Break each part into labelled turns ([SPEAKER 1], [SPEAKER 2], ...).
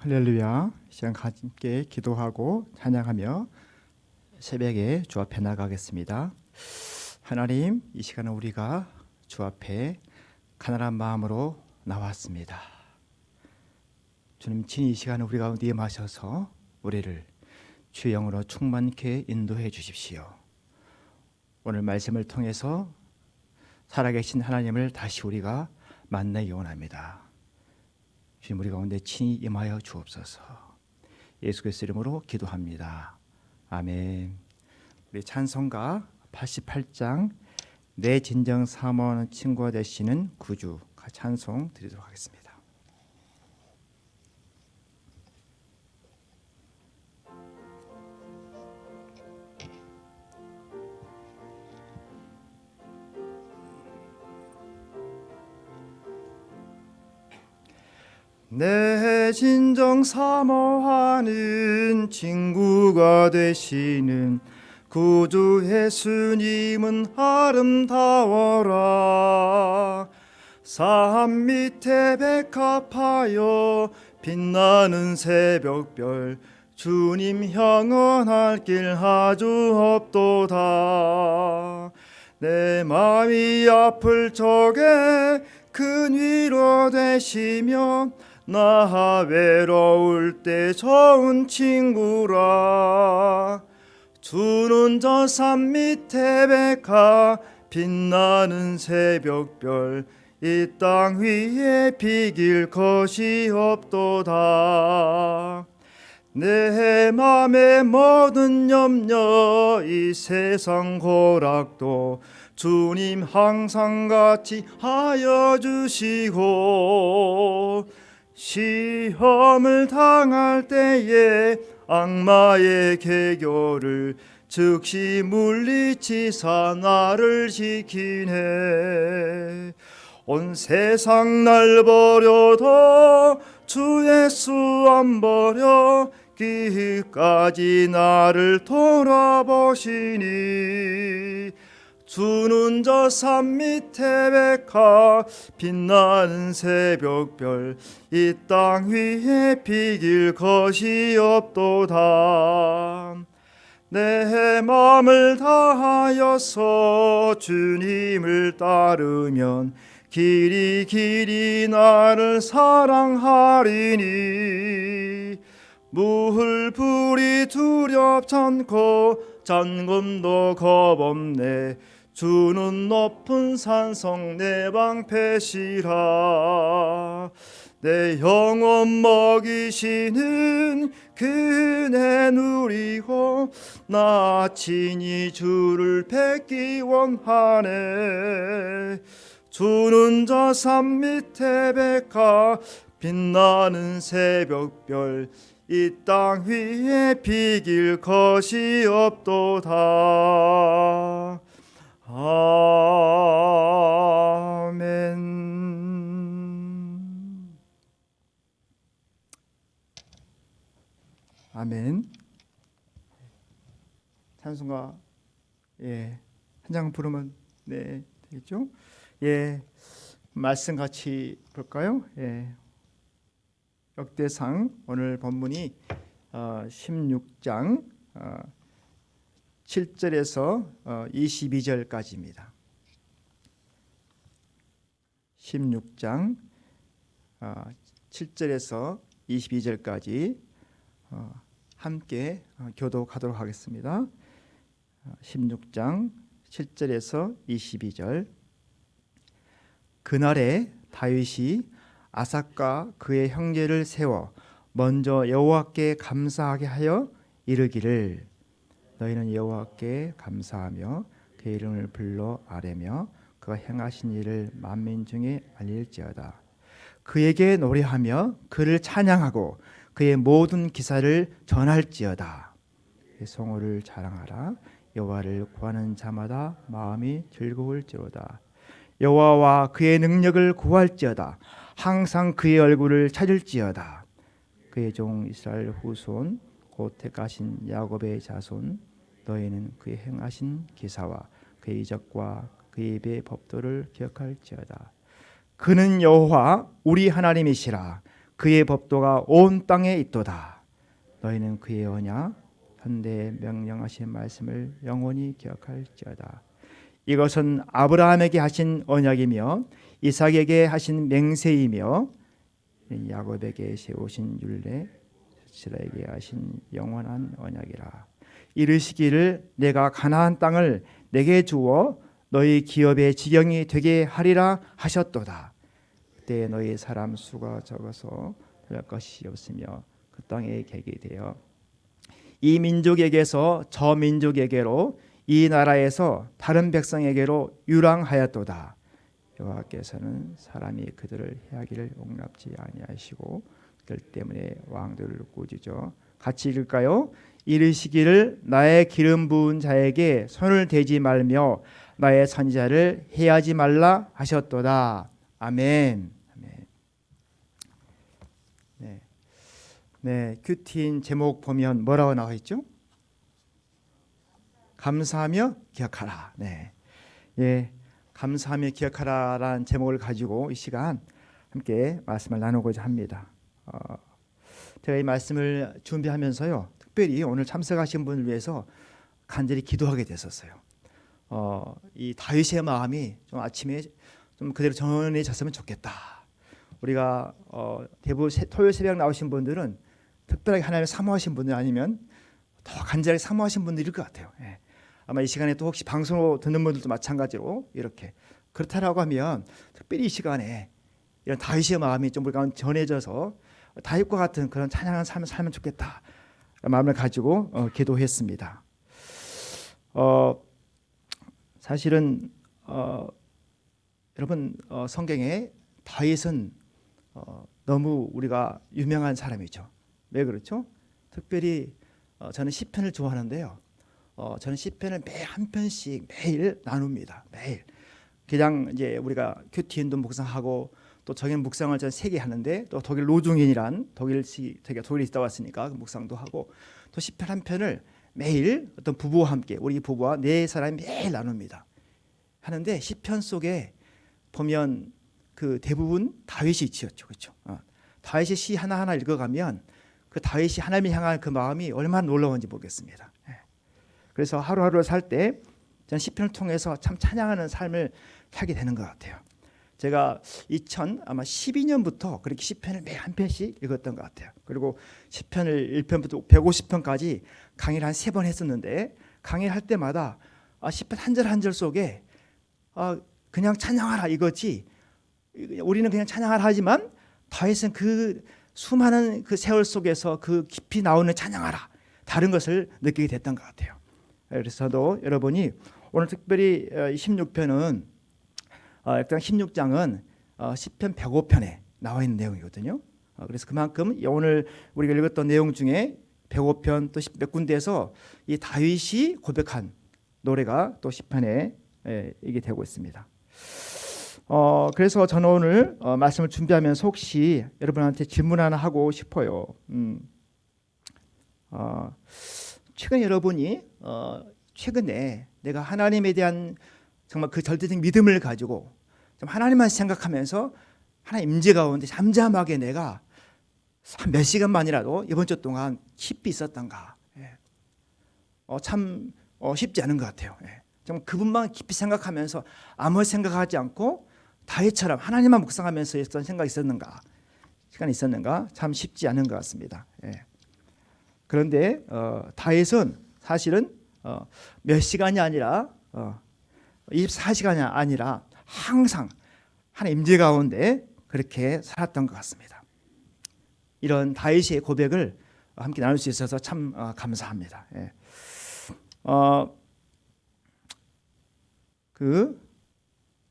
[SPEAKER 1] 할렐루야. 이 시간 함께 기도하고 찬양하며 새벽에 주 앞에 나가겠습니다. 하나님, 이 시간은 우리가 주 앞에 가난한 마음으로 나왔습니다. 주님, 친히 이 시간을 우리 가운데 임하셔서 우리를 주의 영으로 충만케 인도해 주십시오. 오늘 말씀을 통해서 살아계신 하나님을 다시 우리가 만나기 원합니다. 주님, 우리 가운데 친히 임하여 주옵소서. 예수 그리스도 이름으로 기도합니다. 아멘. 우리 찬송가 88장 내 진정 사모하는 친구가 되시는 구주 찬송 드리도록 하겠습니다. 내 진정 사모하는 친구가 되시는 구주 예수님은 아름다워라. 산 밑에 백합하여 빛나는 새벽별 주님 향언할 길 아주 없도다. 내 마음이 아플 적에 큰 위로 되시며 나 외로울 때 좋은 친구라. 주는 저 산 밑에 백합 빛나는 새벽별 이 땅 위에 비길 것이 없도다. 내 맘의 모든 염려 이 세상 고락도 주님 항상 같이 하여 주시고 시험을 당할 때에 악마의 계교를 즉시 물리치사 나를 지키네. 온 세상 날 버려도 주 예수 안 버려 끝까지 나를 돌아보시니. 주는 저 산 밑에 백합 빛나는 새벽별 이 땅 위에 비길 것이 없도다. 내 마음을 다하여서 주님을 따르면 길이 길이 나를 사랑하리니. 물불이 두렵잖고 잔금도 겁없네. 주는 높은 산성 내 방패시라. 내 영혼 먹이시는 그네 누리고 나 친히 주를 뵙기 원하네. 주는 저 산 밑에 백합 빛나는 새벽별 이 땅 위에 비길 것이 없도다. 아멘. 아멘. 찬송가 한 장 부르면 되겠죠? 말씀 같이 볼까요? 역대상 오늘 본문이 16장 7절에서 22절까지입니다. 16장 7절에서 22절까지 함께 교독하도록 하겠습니다. 16장 7절에서 22절. 그날에 다윗이 아삭과 그의 형제를 세워 먼저 여호와께 감사하게 하여 이르기를 너희는 여호와께 감사하며 그의 이름을 불러 아뢰며 그가 행하신 일을 만민 중에 알릴지어다. 그에게 노래하며 그를 찬양하고 그의 모든 기사를 전할지어다. 그의 성호를 자랑하라. 여호와를 구하는 자마다 마음이 즐거울지로다. 여호와와 그의 능력을 구할지어다. 항상 그의 얼굴을 찾을지어다. 그의 종 이스라엘 후손 곧 택하신 야곱의 자손 너희는 그의 행하신 기사와 그의 이적과 그의 입의 법도를 기억할지어다. 그는 여호와 우리 하나님이시라. 그의 법도가 온 땅에 있도다. 너희는 그의 언약 현대 명령하신 말씀을 영원히 기억할지어다. 이것은 아브라함에게 하신 언약이며 이삭에게 하신 맹세이며 야곱에게 세우신 율례 이스라엘에게 하신 영원한 언약이라. 이르시기를 내가 가나안 땅을 내게 주어 너희 기업의 지경이 되게 하리라 하셨도다. 그때 너희 사람 수가 적어서 될 것이 없으며 그 땅에 객이 되어 이 민족에게서 저 민족에게로 이 나라에서 다른 백성에게로 유랑하였도다. 여호와께서는 사람이 그들을 해하기를 용납지 아니하시고 그들 때문에 왕들을 꾸짖어. 같이 읽을까요? 이르시기를 나의 기름 부은 자에게 손을 대지 말며 나의 선지자를 해하지 말라 하셨도다. 아멘. 아멘. 네, 큐티인 제목 보면 뭐라고 나와 있죠? 감사하며 기억하라. 네, 예, 감사하며 기억하라라는 제목을 가지고 이 시간 함께 말씀을 나누고자 합니다. 제가 이 말씀을 준비하면서요, 특별히 오늘 참석하신 분을 위해서 간절히 기도하게 됐었어요. 이 다윗의 마음이 좀 아침에 좀 그대로 전해졌으면 좋겠다. 우리가 대부분 토요일 새벽 나오신 분들은 특별하게 하나님을 사모하신 분들 아니면 더 간절히 사모하신 분들일 것 같아요. 예. 아마 이 시간에 또 혹시 방송으로 듣는 분들도 마찬가지로 이렇게 그렇다라고 하면 특별히 이 시간에 이런 다윗의 마음이 좀 우리가 전해져서 다윗과 같은 그런 찬양한 삶을 살면 좋겠다 마음을 가지고 기도했습니다. 사실은 여러분 성경에 다윗은 너무 우리가 유명한 사람이죠. 왜 그렇죠? 특별히 저는 시편을 좋아하는데요. 저는 시편을 매일 한 편씩 매일 나눕니다. 매일. 그냥 이제 우리가 큐티인도 묵상하고 또 정인 묵상을 저는 3개 하는데 또 독일 노중인이란 독일에 있다 왔으니까 묵상도 하고 또 시편 한 편을 매일 어떤 부부와 함께 우리 부부와 4사람이 매일 나눕니다. 하는데 시편 속에 보면 그 대부분 다윗이 지었죠, 그렇죠? 다윗의 시 하나하나 읽어가면 그 다윗이 하나님을 향한 그 마음이 얼마나 놀라운지 모르겠습니다. 그래서 하루하루를 살 때 저는 시편을 통해서 참 찬양하는 삶을 살게 되는 것 같아요. 제가 2012년부터 그렇게 시편을 매일 한 편씩 읽었던 것 같아요. 그리고 시편을 1편부터 150편까지 강의를 한 3번 했었는데 강의를 할 때마다 시편 한 절 한 절 속에 그냥 찬양하라 이거지, 우리는 그냥 찬양하라 하지만 다윗은 그 수많은 그 세월 속에서 그 깊이 나오는 찬양하라 다른 것을 느끼게 됐던 것 같아요. 그래서 저도 여러분이 오늘 특별히 16편은 일단 16장은 시편 105편에 나와 있는 내용이거든요. 그래서 그만큼 오늘 우리가 읽었던 내용 중에 105편 또 몇 군데에서 이 다윗이 고백한 노래가 또 시편에 이게 되고 있습니다. 그래서 저는 오늘 말씀을 준비하면서 혹시 여러분한테 질문 하나 하고 싶어요. 최근 여러분이 최근에 내가 하나님에 대한 정말 그 절대적인 믿음을 가지고 좀 하나님만 생각하면서 하나님 임재 가운데 잠잠하게 내가 한 몇 시간만이라도 이번 주 동안 깊이 있었던가. 참 쉽지 않은 것 같아요. 좀 그분만 깊이 생각하면서 아무 생각하지 않고 다윗처럼 하나님만 묵상하면서 했던 생각이 있었는가, 시간이 있었는가, 참 쉽지 않은 것 같습니다. 그런데 다윗은 사실은 몇 시간이 아니라 24시간이 아니라 항상 하나님 임재 가운데 그렇게 살았던 것 같습니다. 이런 다윗의 고백을 함께 나눌 수 있어서 참 감사합니다.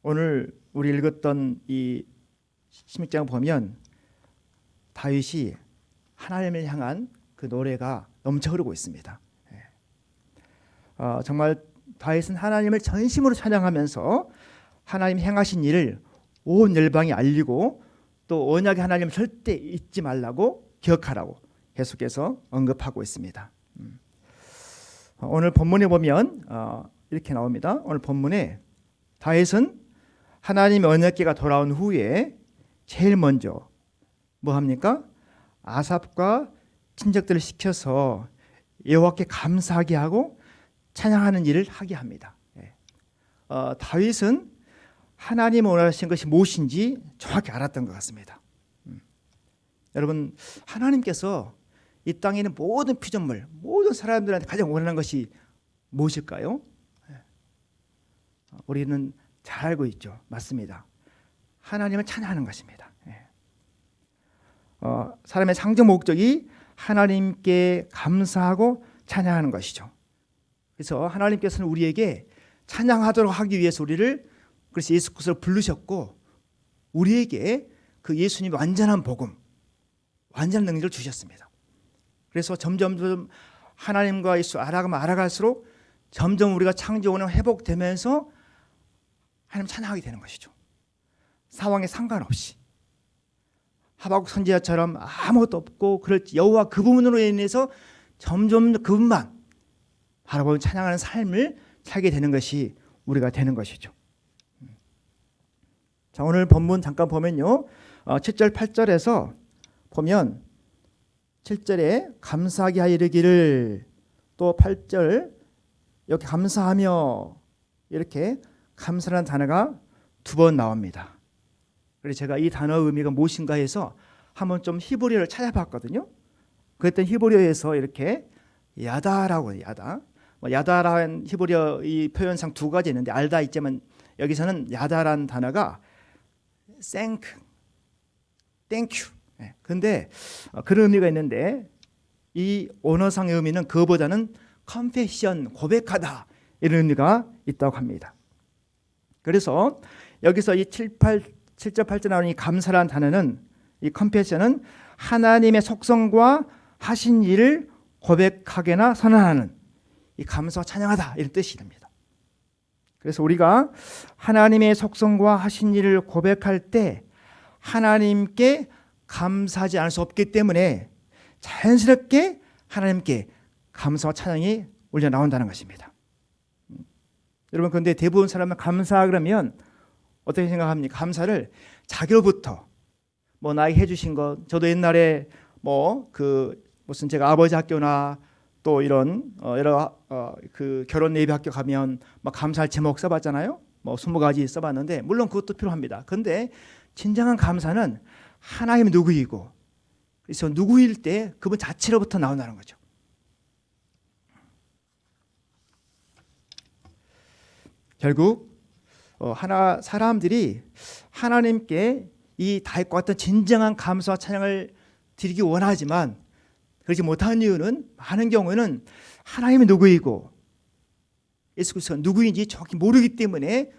[SPEAKER 1] 오늘 우리 읽었던 이 16장 보면 다윗이 하나님을 향한 그 노래가 넘쳐 흐르고 있습니다. 정말 다윗은 하나님을 전심으로 찬양하면서 하나님 행하신 일을 온 열방에 알리고 또 언약의 하나님을 절대 잊지 말라고 기억하라고 계속해서 언급하고 있습니다. 오늘 본문에 보면 이렇게 나옵니다. 오늘 본문에 다윗은 하나님의 언약궤가 돌아온 후에 제일 먼저 뭐 합니까? 아삽과 친척들을 시켜서 여호와께 감사하게 하고 찬양하는 일을 하게 합니다. 다윗은 하나님 원하신 것이 무엇인지 정확히 알았던 것 같습니다. 여러분, 하나님께서 이 땅에 있는 모든 피조물, 모든 사람들한테 가장 원하는 것이 무엇일까요? 우리는 잘 알고 있죠. 맞습니다. 하나님을 찬양하는 것입니다. 사람의 상정 목적이 하나님께 감사하고 찬양하는 것이죠. 그래서 하나님께서는 우리에게 찬양하도록 하기 위해서 우리를 그래서 예수 그리스도를 부르셨고 우리에게 그 예수님 완전한 복음, 완전한 능력을 주셨습니다. 그래서 점점 하나님과 예수 알아갈수록 점점 우리가 창조원은 회복되면서 하나님 찬양하게 되는 것이죠. 상황에 상관없이. 하박국 선지자처럼 아무것도 없고 그렇지 여호와 그 부분으로 인해서 점점 그분만 바라보며 찬양하는 삶을 살게 되는 것이 우리가 되는 것이죠. 자, 오늘 본문 잠깐 보면요. 7절 8절에서 보면 7절에 감사하게 하여 이르기를, 또 8절 이렇게 감사하며, 이렇게 감사라는 단어가 2번 나옵니다. 그래서 제가 이 단어의 의미가 무엇인가 해서 한번 좀 히브리어를 찾아봤거든요. 그랬더니 히브리어에서 이렇게 야다라고, 야다라는 히브리어 이 표현상 2가지 있는데 알다 있지만 여기서는 야다라는 단어가 thank, thank you. 근데 그런 의미가 있는데 이 언어상의 의미는 그거보다는 confession, 고백하다, 이런 의미가 있다고 합니다. 그래서 여기서 이 7절 8절 나오는 이 감사라는 단어는, 이 confession은 하나님의 속성과 하신 일을 고백하거나 선언하는, 이 감사와 찬양하다, 이런 뜻이 됩니다. 그래서 우리가 하나님의 속성과 하신 일을 고백할 때 하나님께 감사하지 않을 수 없기 때문에 자연스럽게 하나님께 감사와 찬양이 올려 나온다는 것입니다. 여러분, 그런데 대부분 사람은 감사 그러면 어떻게 생각합니까? 감사를 자기로부터 뭐 나에게 해주신 것, 저도 옛날에 무슨 제가 아버지 학교나 또 이런 여러 그 결혼 예비 학교 가면 막 감사할 제목 써봤잖아요. 뭐 20가지 써봤는데 물론 그것도 필요합니다. 그런데 진정한 감사는 하나님이 누구이고, 그래서 누구일 때 그분 자체로부터 나온다는 거죠. 결국 사람들이 하나님께 이 다윗과 같은 진정한 감사와 찬양을 드리기 원하지만 그렇지 못하는 이유는 많은 경우는 하나님이 누구이고 예수 그리스도가 누구인지 정확히 모르기 때문에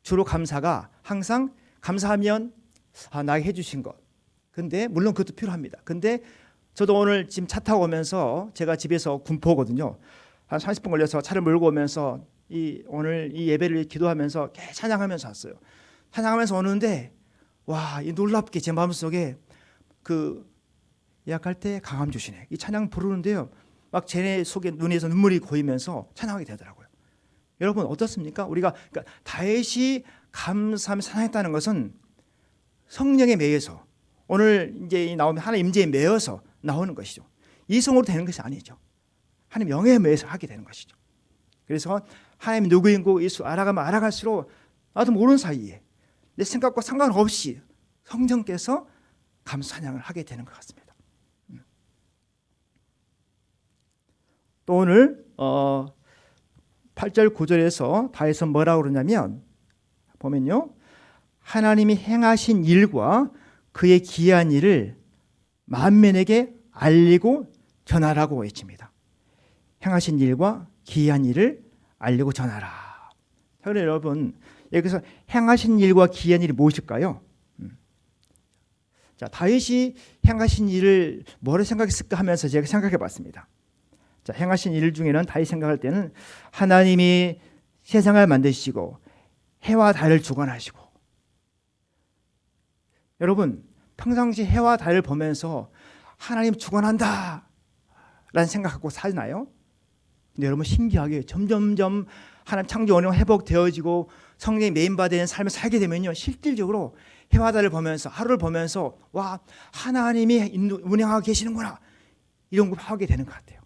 [SPEAKER 1] 주로 감사가 항상 감사하면 나에게 해주신 것. 근데 물론 그것도 필요합니다. 근데 저도 오늘 지금 차 타고 오면서, 제가 집에서 군포거든요. 한 30분 걸려서 차를 몰고 오면서 오늘 이 예배를 기도하면서 계속 찬양하면서 왔어요. 찬양하면서 오는데 이 놀랍게 제 마음속에 그 예약할 때 강함 주시네, 이 찬양 부르는데요, 막 제 속에 눈에서 눈물이 고이면서 찬양하게 되더라고요. 여러분 어떻습니까? 우리가 그러니까 다윗이 감사하며 찬양했다는 것은 성령에 매여서, 오늘 이제 나오면 하나님 임재에 매여서 나오는 것이죠. 이성으로 되는 것이 아니죠. 하나님 영에 매여서 하게 되는 것이죠. 그래서 하나님 누구인고 예수 알아가면 알아갈수록 나도 모르는 사이에 내 생각과 상관없이 성령께서 감사 찬양을 하게 되는 것 같습니다. 또 오늘 8절 9절에서 다윗은 뭐라고 그러냐면 보면요, 하나님이 행하신 일과 그의 기이한 일을 만민에게 알리고 전하라고 외칩니다. 행하신 일과 기이한 일을 알리고 전하라. 그런데 여러분, 여기서 행하신 일과 기이한 일이 무엇일까요? 자, 다윗이 행하신 일을 뭐를 생각했을까 하면서 제가 생각해 봤습니다. 자, 행하신 일 중에는 다윗이 생각할 때는 하나님이 세상을 만드시고 해와 달을 주관하시고, 여러분 평상시 해와 달을 보면서 하나님 주관한다 라는 생각하고 사나요? 근데 여러분 신기하게 점점점 하나님 창조 원리가 회복되어지고 성령이 메인바되는 삶을 살게 되면요, 실질적으로 해와 달을 보면서 하루를 보면서 와, 하나님이 운행하고 계시는구나, 이런 걸 하게 되는 것 같아요.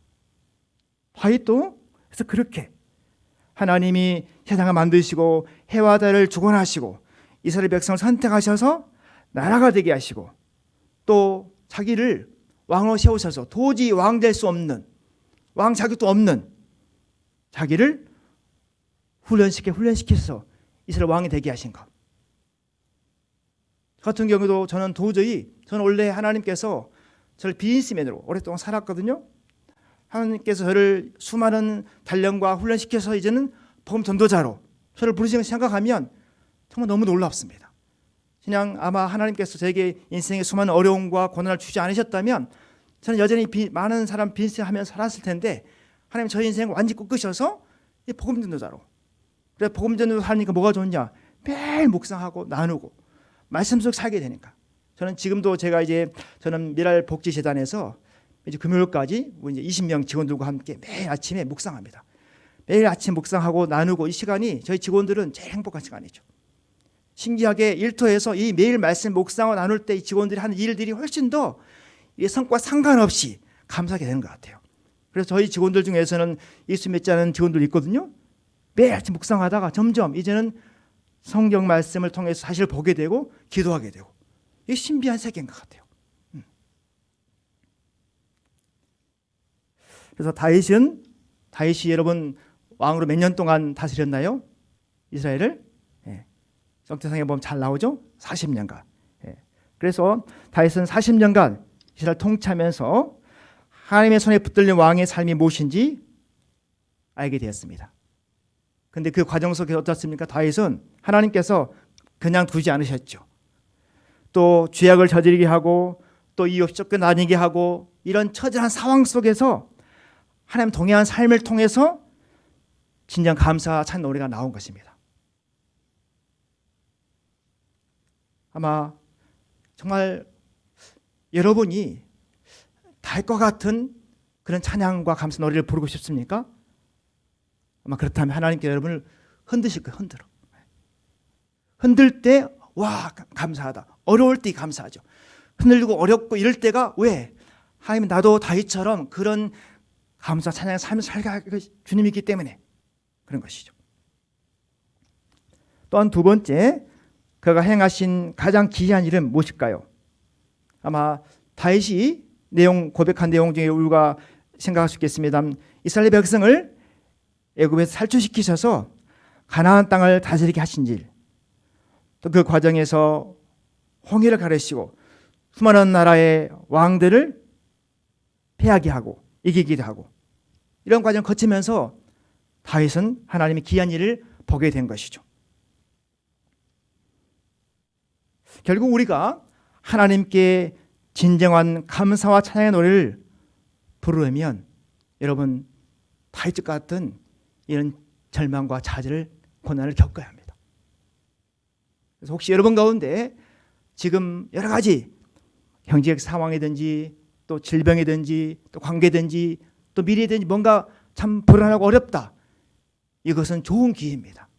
[SPEAKER 1] 다윗도 그래서 그렇게 하나님이 세상을 만드시고 해와 달을 주관하시고 이스라엘 백성을 선택하셔서 나라가 되게 하시고 또 자기를 왕으로 세우셔서 도저히 왕 될 수 없는, 왕 자격도 없는 자기를 훈련시켜서 이스라엘 왕이 되게 하신 것. 같은 경우도 저는 원래 하나님께서 저를 비즈니스맨으로 오랫동안 살았거든요. 하나님께서 저를 수많은 단련과 훈련시켜서 이제는 복음 전도자로 저를 부르신 걸 생각하면 정말 너무 놀랍습니다. 그냥 아마 하나님께서 저에게 인생의 수많은 어려움과 고난을 주지 않으셨다면 저는 여전히 많은 사람 비즈니스하면서 살았을 텐데, 하나님 저희 인생을 완전히 꺾으셔서 복음 전도자로. 그래서 복음 전도자 하니까 뭐가 좋냐? 매일 묵상하고 나누고 말씀 속 살게 되니까. 저는 지금도 저는 미랄 복지재단에서 이제 금요일까지 이제 20명 직원들과 함께 매일 아침에 묵상합니다. 매일 아침 묵상하고 나누고, 이 시간이 저희 직원들은 제일 행복한 시간이죠. 신기하게 일터에서 이 매일 말씀 묵상을 나눌 때 이 직원들이 하는 일들이 훨씬 더 이 성과 상관없이 감사하게 되는 것 같아요. 그래서 저희 직원들 중에서는 예수 믿지 않은 직원들이 있거든요. 매일 아침 묵상하다가 점점 이제는 성경 말씀을 통해서 사실을 보게 되고 기도하게 되고, 이게 신비한 세계인 것 같아요. 그래서 다윗이 여러분 왕으로 몇 년 동안 다스렸나요? 이스라엘을? 성경상에 보면 잘 나오죠? 40년간. 그래서 다윗은 40년간 이스라엘 통치하면서 하나님의 손에 붙들린 왕의 삶이 무엇인지 알게 되었습니다. 그런데 그 과정 속에 어떻습니까? 다윗은 하나님께서 그냥 두지 않으셨죠. 또 죄악을 저지르게 하고 또 이유 없이 쫓겨나게 하고, 이런 처절한 상황 속에서 하나님 동행한 삶을 통해서 진정 감사 찬 노래가 나온 것입니다. 아마 정말 여러분이 다윗과 같은 그런 찬양과 감사 노래를 부르고 싶습니까? 아마 그렇다면 하나님께 여러분을 흔드실 거예요. 흔들 때 와, 감사하다. 어려울 때 감사하죠. 흔들리고 어렵고 이럴 때가 왜? 하나님, 나도 다윗처럼 그런 감사 찬양의 삶을 살게 주님이 있기 때문에 그런 것이죠. 또한 두 번째, 그가 행하신 가장 기이한 일은 무엇일까요? 아마 다윗이 고백한 내용 중에 우리가 생각할 수 있겠습니다. 이스라엘 백성을 애굽에서 탈출시키셔서 가나안 땅을 다스리게 하신 일, 또 그 과정에서 홍해를 가르시고 수많은 나라의 왕들을 패하게 하고 이기기도 하고, 이런 과정을 거치면서 다윗은 하나님의 기이한 일을 보게 된 것이죠. 결국 우리가 하나님께 진정한 감사와 찬양의 노래를 부르려면 여러분 다윗 같은 이런 절망과 좌절을, 고난을 겪어야 합니다. 그래서 혹시 여러분 가운데 지금 여러 가지 경제적 상황이든지 또 질병이든지 또 관계든지 또 미래든지 뭔가 참 불안하고 어렵다, 이것은 좋은 기회입니다.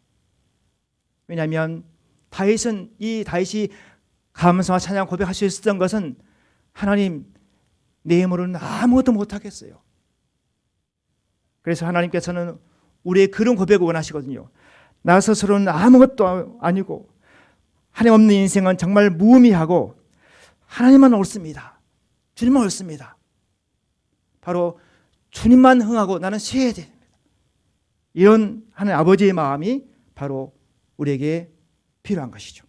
[SPEAKER 1] 왜냐하면 다윗이 감사와 찬양 고백할 수 있었던 것은 하나님, 내 힘으로는 아무것도 못하겠어요. 그래서 하나님께서는 우리의 그런 고백을 원하시거든요. 나 스스로는 아무것도 아니고 하나님 없는 인생은 정말 무의미하고 하나님만 옳습니다. 주님만 옳습니다. 바로 주님만 흥하고 나는 쉬어야 됩니다. 이런 하나님 아버지의 마음이 바로 우리에게 필요한 것이죠.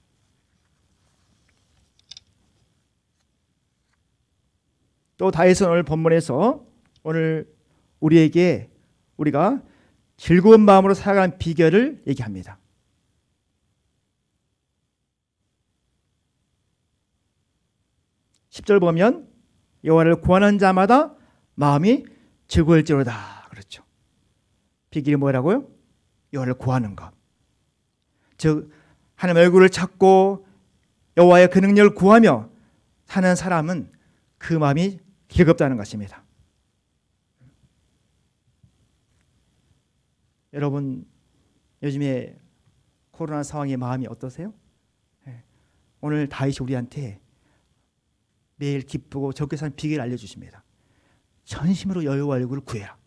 [SPEAKER 1] 또 다윗은 오늘 본문에서 오늘 우리가 즐거운 마음으로 살아가는 비결을 얘기합니다. 10절 보면 여호와를 구하는 자마다 마음이 즐거울지로다. 그렇죠. 비결이 뭐라고요? 여호와를 구하는 것. 즉 하나님 얼굴을 찾고 여호와의 그 능력을 구하며 사는 사람은 그 마음이 즐겁다는 것입니다. 여러분 요즘에 코로나 상황의 마음이 어떠세요? 오늘 다윗이 우리한테 매일 기쁘고 적게 사는 비결을 알려주십니다. 전심으로 여호와 얼굴을 구해라.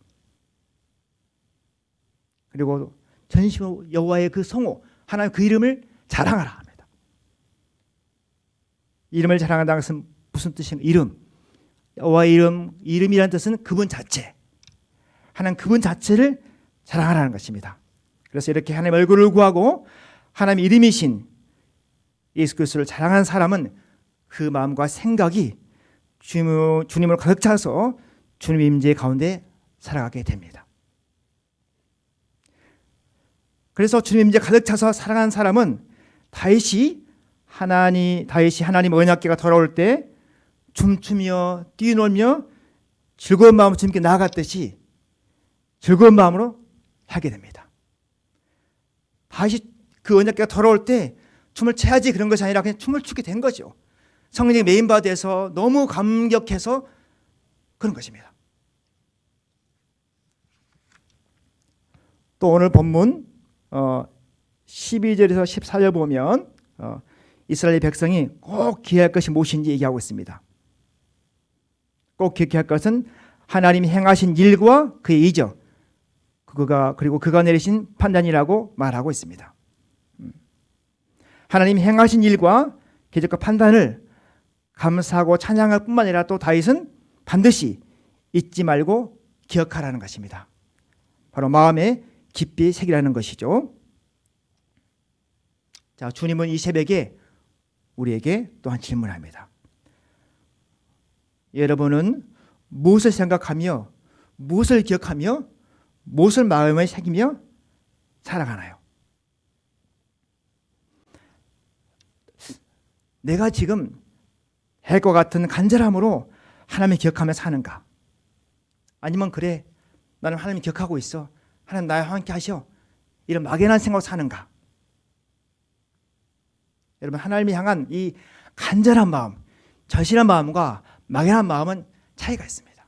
[SPEAKER 1] 그리고 전심으로 여호와의 그 성호, 하나님 그 이름을 자랑하라 합니다. 이름을 자랑한다는 것은 무슨 뜻인가? 이름. 여호와의 이름이라는 뜻은 그분 자체. 하나님 그분 자체를 자랑하라는 것입니다. 그래서 이렇게 하나님 얼굴을 구하고 하나님 이름이신 예수 그리스도를 자랑하는 사람은 그 마음과 생각이 주님을 가득 차서 주님 임재 가운데 살아가게 됩니다. 그래서 주님 임재 가득 차서 살아가는 사람은 다윗이 하나님 언약궤가 돌아올 때 춤추며 뛰놀며 즐거운 마음으로 주님께 나아갔듯이 즐거운 마음으로 하게 됩니다. 다윗이 그 언약궤가 돌아올 때 춤을 춰야지 그런 것이 아니라 그냥 춤을 추게 된 거죠. 성령의 메인바디에서 너무 감격해서 그런 것입니다. 또 오늘 본문 12절에서 14절 보면 이스라엘 백성이 꼭 기억할 것이 무엇인지 얘기하고 있습니다. 꼭 기억할 것은 하나님이 행하신 일과 그의 이적, 그리고 그가 내리신 판단이라고 말하고 있습니다. 하나님이 행하신 일과 기적과 판단을 감사하고 찬양할 뿐만 아니라 또 다윗은 반드시 잊지 말고 기억하라는 것입니다. 바로 마음에 깊이 새기라는 것이죠. 자, 주님은 이 새벽에 우리에게 또한 질문합니다. 여러분은 무엇을 생각하며 무엇을 기억하며 무엇을 마음에 새기며 살아가나요? 내가 지금 해과 같은 간절함으로 하나님을 기억하며 사는가? 아니면 그래, 나는 하나님 기억하고 있어, 하나님 나와 함께 하셔, 이런 막연한 생각으로 사는가? 여러분, 하나님을 향한 이 간절한 마음, 절실한 마음과 막연한 마음은 차이가 있습니다.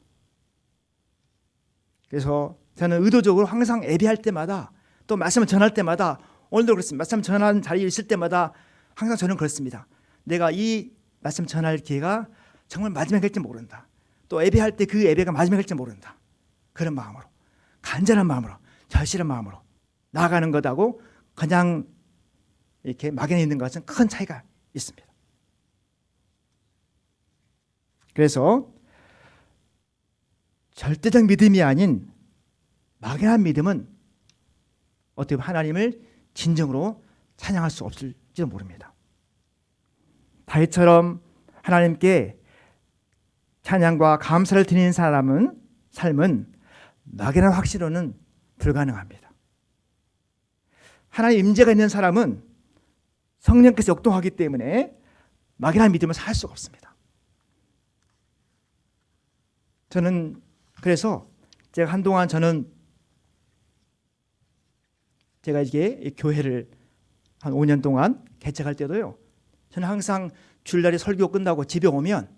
[SPEAKER 1] 그래서 저는 의도적으로 항상 예배할 때마다 또 말씀을 전할 때마다, 오늘도 그렇습니다. 말씀 전하는 자리에 있을 때마다 항상 저는 그렇습니다. 내가 이 말씀 전할 기회가 정말 마지막일지 모른다. 또 예배할 때 그 예배가 마지막일지 모른다. 그런 마음으로, 간절한 마음으로, 절실한 마음으로 나아가는 것하고 그냥 이렇게 막연히 있는 것은 큰 차이가 있습니다. 그래서 절대적 믿음이 아닌 막연한 믿음은 어떻게 보면 하나님을 진정으로 찬양할 수 없을지도 모릅니다. 다윗처럼 하나님께 찬양과 감사를 드리는 삶은 막연한 확신으로는 불가능합니다. 하나님의 임재가 있는 사람은 성령께서 역동하기 때문에 막연한 믿음을 살 수가 없습니다. 저는 그래서 제가 한동안 제가 이게 교회를 한 5년 동안 개척할 때도요, 저는 항상 주일날에 설교 끝나고 집에 오면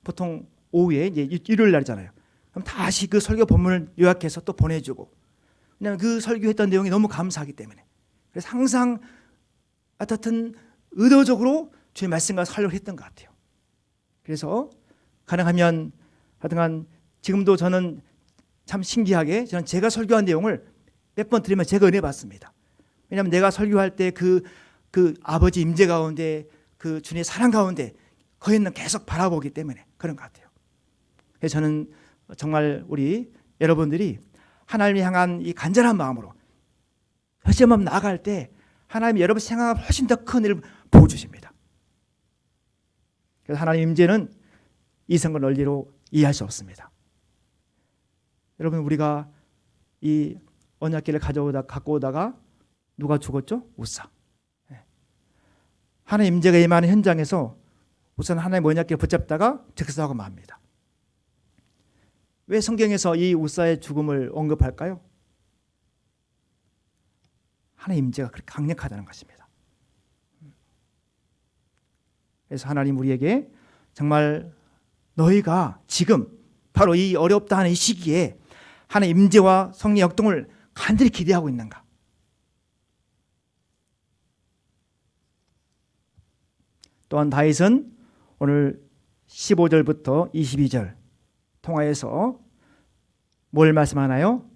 [SPEAKER 1] 보통 오후에 이제 일요일 날이잖아요. 그럼 다시 그 설교 본문을 요약해서 또 보내주고, 왜냐하면 그 설교했던 내용이 너무 감사하기 때문에. 그래서 항상 어떻든 의도적으로 주의 말씀과 설교를 했던 것 같아요. 그래서 가능하면 하여튼간 지금도 저는 참 신기하게 저는 제가 설교한 내용을 몇 번 들으면 제가 은혜 받습니다. 왜냐하면 내가 설교할 때 그 아버지 임재 가운데, 그 주님의 사랑 가운데 거기는 계속 바라보기 때문에 그런 것 같아요. 그래서 저는 정말 우리 여러분들이 하나님을 향한 이 간절한 마음으로 열심히 나아갈 때 하나님이 여러분 생각보다 훨씬 더 큰 일을 보여주십니다. 그래서 하나님 임재는 이성과 논리로 이해할 수 없습니다. 여러분, 우리가 이 언약궤를 갖고 오다가 누가 죽었죠? 우사. 하나님 임재가 임하는 현장에서 우사는 하나님 언약궤를 붙잡다가 즉사하고 맙니다. 왜 성경에서 이 우사의 죽음을 언급할까요? 하나님 임재가 그렇게 강력하다는 것입니다. 그래서 하나님 우리에게 정말 너희가 지금 바로 이 어렵다 하는 이 시기에 하나님 임재와 성령의 역동을 간절히 기대하고 있는가? 또한 다윗은 오늘 15절부터 22절 통하여서 뭘 말씀하나요?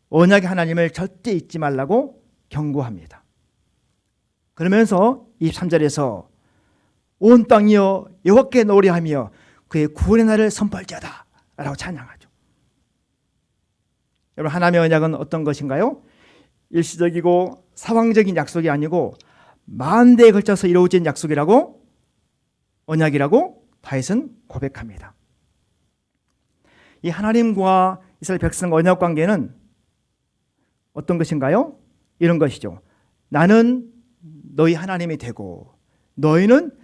[SPEAKER 1] 언약의 하나님을 절대 잊지 말라고 경고합니다. 그러면서 23절에서 온 땅이여 여호와께 노래하며 그의 구원의 날을 선포할지어다 라고 찬양하죠. 여러분, 하나님의 언약은 어떤 것인가요? 일시적이고 사왕적인 약속이 아니고 만대에 걸쳐서 이루어진 약속이라고, 언약이라고 다윗은 고백합니다. 이 하나님과 이스라엘 백성 언약 관계는 어떤 것인가요? 이런 것이죠. 나는 너희 하나님이 되고 너희는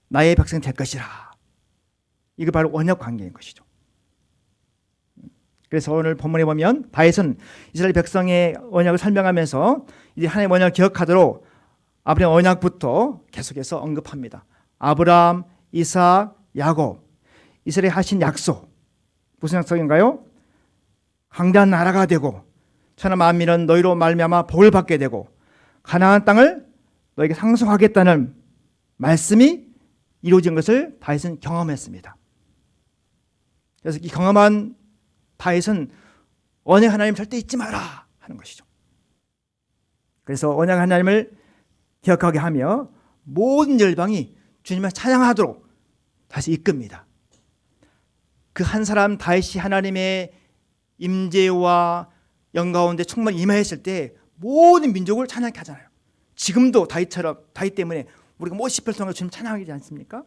[SPEAKER 1] 나의 백성이 될 것이라. 이게 바로 언약 관계인 것이죠. 그래서 오늘 본문에 보면 다윗은 이스라엘 백성의 언약을 설명하면서 이제 하나님의 언약을 기억하도록 아브라함 언약부터 계속해서 언급합니다. 아브라함, 이삭, 야곱, 이스라엘에 하신 약속. 무슨 약속인가요? 강대한 나라가 되고 천하 만민은 너희로 말미암아 복을 받게 되고 가나안 땅을 너에게 상속하겠다는 말씀이 이루어진 것을 다윗은 경험했습니다. 그래서 이 경험한 다윗은 언약 하나님 절대 잊지 마라 하는 것이죠. 그래서 언약 하나님을 기억하게 하며 모든 열방이 주님을 찬양하도록 다시 이끕니다. 그 한 사람 다윗이 하나님의 임재와 영가운데 충만히 임하였을 때 모든 민족을 찬양케 하잖아요. 지금도 다윗처럼, 다윗 때문에 우리가 못 십회를 통해 주님 찬양하지 않습니까?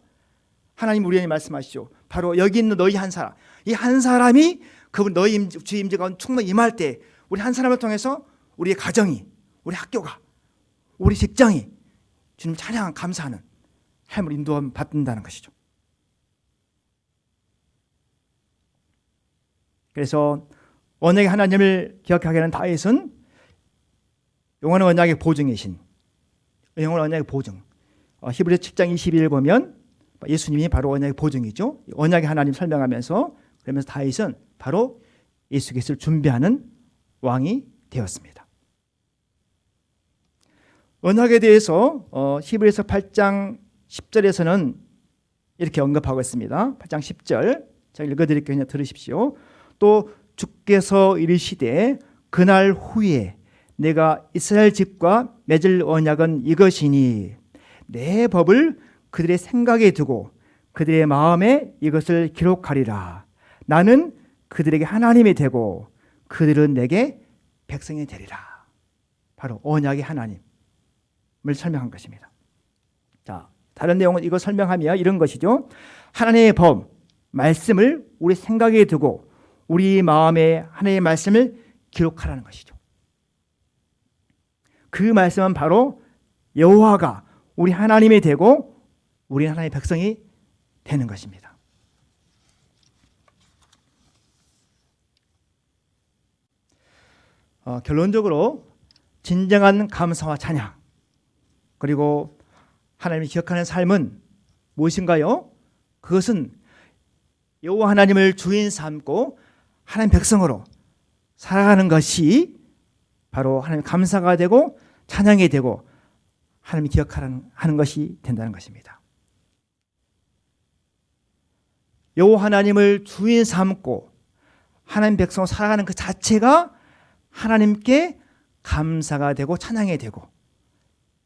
[SPEAKER 1] 하나님 우리에게 말씀하시죠. 바로 여기 있는 너희 한 사람, 이 한 사람이 그분 너희 주의 임재 가운데 충만히 임할 때 우리 한 사람을 통해서 우리의 가정이, 우리 학교가, 우리 직장이 주님 찬양 감사하는 삶을 인도함 받는다는 것이죠. 그래서 언약의 하나님을 기억하게 하는 다윗은 영원한 언약의 보증이신, 영원한 언약의 보증. 히브리서 7장 22절 보면 예수님이 바로 언약의 보증이죠. 언약의 하나님 설명하면서, 그러면서 다윗은 바로 예수 그리스도를 준비하는 왕이 되었습니다. 언약에 대해서 히브리서 8장 10절에서는 이렇게 언급하고 있습니다. 8장 10절 제가 읽어드릴게요. 그냥 들으십시오. 또 주께서 이르시되 그날 후에 내가 이스라엘 집과 맺을 언약은 이것이니 내 법을 그들의 생각에 두고 그들의 마음에 이것을 기록하리라. 나는 그들에게 하나님이 되고 그들은 내게 백성이 되리라. 바로 언약의 하나님을 설명한 것입니다. 자, 다른 내용은 이거 설명하며 이런 것이죠. 하나님의 법, 말씀을 우리 생각에 두고 우리 마음에 하나님의 말씀을 기록하라는 것이죠. 그 말씀은 바로 여호와가 우리 하나님이 되고 우리 하나님의 백성이 되는 것입니다. 결론적으로 진정한 감사와 찬양 그리고 하나님을 기억하는 삶은 무엇인가요? 그것은 여호와 하나님을 주인 삼고 하나님 백성으로 살아가는 것이 바로 하나님 감사가 되고 찬양이 되고 하나님이 기억하는 것이 된다는 것입니다. 여호와 하나님을 주인 삼고 하나님 백성으로 살아가는 그 자체가 하나님께 감사가 되고 찬양이 되고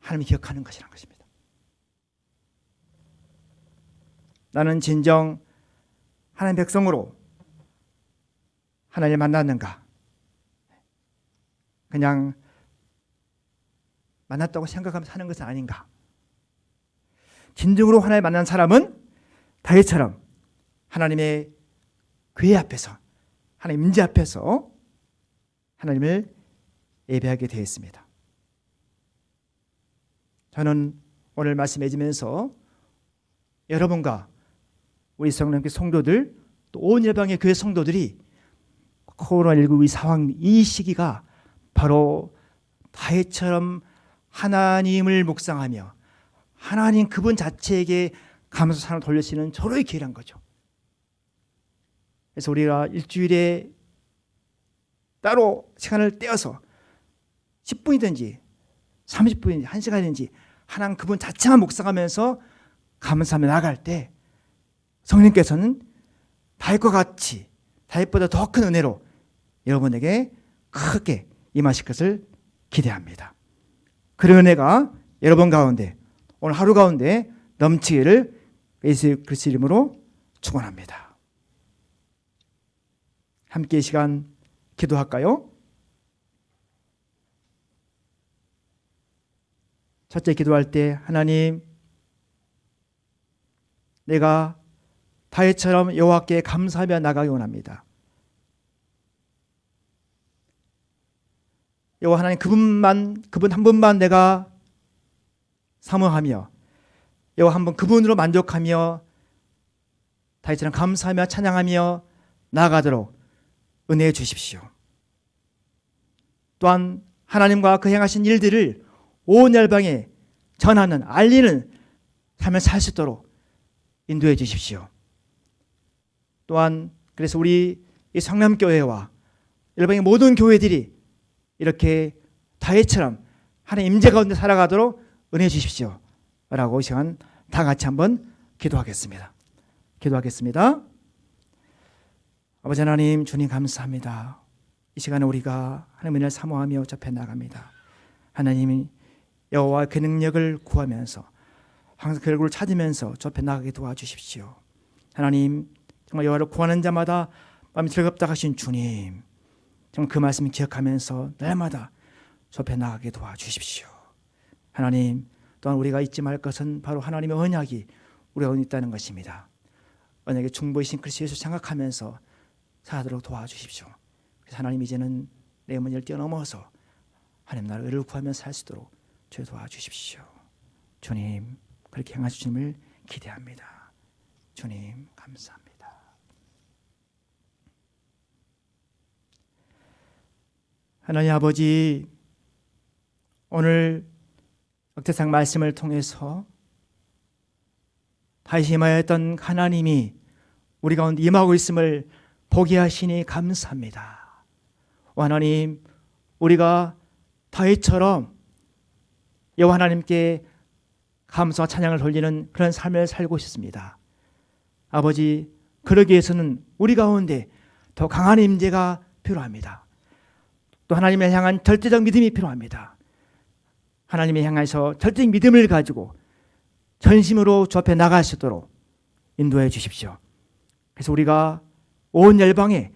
[SPEAKER 1] 하나님이 기억하는 것이라는 것입니다. 나는 진정 하나님 백성으로 하나님을 만났는가? 그냥 만났다고 생각하면서 사는 것은 아닌가? 진정으로 하나님을 만난 사람은 다윗처럼 하나님의 궤 앞에서 하나님 임재 앞에서 하나님을 예배하게 되어 있습니다. 저는 오늘 말씀 맺으면서 여러분과 우리 성령교 성도들 또 온 열방의 교회 성도들이 코로나19 이 상황, 이 시기가 바로 다윗처럼 하나님을 묵상하며 하나님 그분 자체에게 감사 찬양을 돌릴 수 있는 절호의 기회란 거죠. 그래서 우리가 일주일에 따로 시간을 떼어서 10분이든지 30분이든지 1시간이든지 하나님 그분 자체만 묵상하면서 감사하며 나갈 때 성령께서는 다윗과 같이 다윗보다 더 큰 은혜로 여러분에게 크게 임하실 것을 기대합니다. 그런 은혜가 여러분 가운데 오늘 하루 가운데 넘치기를 예수 그리스도 이름으로 축원합니다. 함께 이 시간 기도할까요? 첫째 기도할 때 하나님, 내가 다윗처럼 여호와께 감사하며 나가기 원합니다. 여호와 하나님, 그분 한 분만 내가 사모하며 여호와 한 분 그분으로 만족하며 다윗처럼 감사하며 찬양하며 나아가도록 은혜해 주십시오. 또한 하나님과 그 행하신 일들을 온 열방에 전하는, 알리는 삶을 살 수 있도록 인도해 주십시오. 또한 그래서 우리 이 성남교회와 열방의 모든 교회들이 이렇게 다윗처럼 하나님 임재 가운데 살아가도록 은혜해 주십시오 라고 이 시간 다 같이 한번 기도하겠습니다. 기도하겠습니다. 아버지 하나님, 주님 감사합니다. 이 시간에 우리가 하나님의 은혜를 사모하며 접해 나갑니다. 하나님이 여호와의 그 능력을 구하면서 항상 그 얼굴을 찾으면서 접해 나가게 도와주십시오. 하나님, 정말 여호와를 구하는 자마다 마음이 즐겁다 하신 주님, 정말 그 말씀을 기억하면서 날마다 접해 나가게 도와주십시오. 하나님, 또한 우리가 잊지 말 것은 바로 하나님의 언약이 우리 가운데 있다는 것입니다. 언약의 중보이신 그리스도 예수 생각하면서 살아도록 도와주십시오. 그래서 하나님, 이제는 내 문제를 뛰어넘어서 하나님 나라의 의를 구하며 살 수 있도록 주여 도와주십시오. 주님, 그렇게 행하시심을 기대합니다. 주님 감사합니다. 하나님 아버지, 오늘 역대상 말씀을 통해서 다시 임하였던 하나님이 우리 가운데 임하고 있음을 보게 하시니 감사합니다. 하나님, 우리가 다윗처럼 여호와 하나님께 감사와 찬양을 돌리는 그런 삶을 살고 싶습니다. 아버지, 그러기 위해서는 우리 가운데 더 강한 임재가 필요합니다. 또 하나님을 향한 절대적 믿음이 필요합니다. 하나님을 향해서 절대적 믿음을 가지고 전심으로 주 앞에 나갈 수 있도록 인도해 주십시오. 그래서 우리가 온 열방에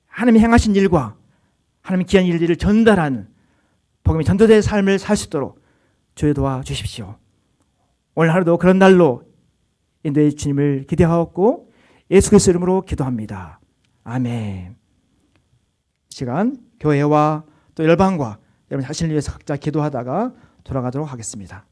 [SPEAKER 1] 하나님이 행하신 일과 하나님의 귀한 일들을 전달하는 복음이 전도된 삶을 살 수 있도록 주여 도와주십시오. 오늘 하루도 그런 날로 인도해 주님을 기대하옵고 예수 그리스도 이름으로 기도합니다. 아멘. 시간 교회와 또 열방과 여러분 자신을 위해서 각자 기도하다가 돌아가도록 하겠습니다.